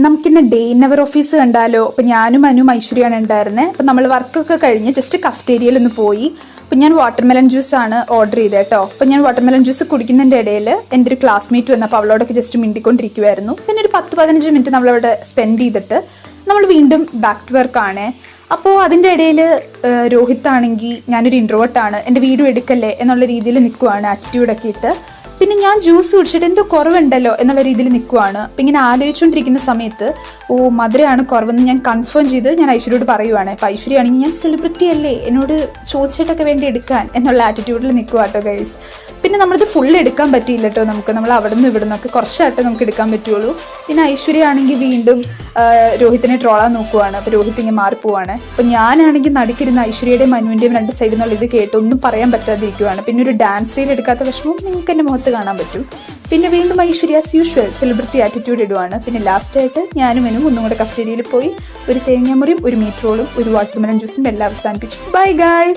നമുക്കിന്ന് day in our office കണ്ടാലോ? അപ്പൊ ഞാനും അനുവും ഐശ്വര്യാണ് ഉണ്ടായിരുന്നത്. അപ്പൊ നമ്മൾ വർക്കൊക്കെ കഴിഞ്ഞ് ജസ്റ്റ് കഫ്റ്റേരിയയിൽ ഒന്ന് പോയി. അപ്പൊ ഞാൻ വാട്ടർമെലൺ ജ്യൂസ് ആണ് ഓർഡർ ചെയ്തത് കേട്ടോ. അപ്പൊ ഞാൻ വാട്ടർമെലൺ ജ്യൂസ് കുടിക്കുന്നതിന്റെ ഇടയിൽ എൻ്റെ ഒരു ക്ലാസ്മേറ്റ് വന്നപ്പോൾ അവളോടൊക്കെ ജസ്റ്റ് മിണ്ടിക്കൊണ്ടിരിക്കുവായിരുന്നു. പിന്നെ ഒരു 10-15 മിനിറ്റ് നമ്മളവിടെ സ്പെൻഡ് ചെയ്തിട്ട് നമ്മൾ വീണ്ടും ബാക്ക് ടു വർക്ക് ആണ്. അപ്പോൾ അതിൻ്റെ ഇടയിൽ രോഹിത് ആണെങ്കിൽ ഞാനൊരു ഇൻട്രോവേർട്ടാണ്, എൻ്റെ വീഡിയോ എടുക്കല്ലേ എന്നുള്ള രീതിയിൽ നിൽക്കുവാണ്, ആറ്റിറ്റ്യൂഡൊക്കെ ഇട്ട്. പിന്നെ ഞാൻ ജ്യൂസ് കുടിച്ചിട്ട് എന്തോ കുറവുണ്ടല്ലോ എന്നുള്ള രീതിയിൽ നിൽക്കുവാണ്. അപ്പം ഇങ്ങനെ ആലോചിച്ചുകൊണ്ടിരിക്കുന്ന സമയത്ത് മധുരമാണ് കുറവെന്ന് ഞാൻ കൺഫേം ചെയ്ത് ഞാൻ ഐശ്വര്യോട് പറയുവാണ്. അപ്പം ഐശ്വര്യാണെങ്കിൽ ഞാൻ സെലിബ്രിറ്റി അല്ലേ, എന്നോട് ചോദിച്ചിട്ടൊക്കെ വേണ്ടി എടുക്കാൻ എന്നുള്ള ആറ്റിറ്റ്യൂഡിൽ നിൽക്കുക കേട്ടോ ഗൈസ്. പിന്നെ നമ്മളിത് ഫുൾ എടുക്കാൻ പറ്റിയില്ല കേട്ടോ. നമ്മൾ അവിടെ നിന്ന് ഇവിടെ നിന്നൊക്കെ കുറച്ചായിട്ട് നമുക്ക് എടുക്കാൻ പറ്റുള്ളൂ. പിന്നെ ഐശ്വര്യ ആണെങ്കിൽ വീണ്ടും രോഹിത്തിനെ ട്രോളാൻ നോക്കുവാണ്. അപ്പോൾ രോഹിത് ഇങ്ങനെ മാറിപ്പോവാണ്. അപ്പോൾ ഞാനാണെങ്കിൽ നടുക്കിരുന്ന ഐശ്വര്യയുടെയും മനുവിൻ്റെയും രണ്ട് സൈഡിൽ നിന്നുള്ള ഇത് കേട്ട് ഒന്നും പറയാൻ പറ്റാതിരിക്കുവാണ്. പിന്നെ ഒരു ഡാൻസ് റീൽ എടുക്കാത്ത വിഷമം നിങ്ങൾക്ക് എൻ്റെ മുഖത്ത് കാണാൻ പറ്റും. പിന്നെ വീണ്ടും Aishwarya as usual celebrity attitude ഇടുവാണ്. പിന്നെ ലാസ്റ്റായിട്ട് ഞാനും എനും ഒന്നും കൂടെ കഫ്റ്റേരിയയിൽ പോയി ഒരു തേങ്ങാമുറിയും ഒരു മീറ്റ് റോളും ഒരു വാട്ടർമെലൺ ജ്യൂസും എല്ലാം അവസാനിപ്പിച്ചു. Bye guys.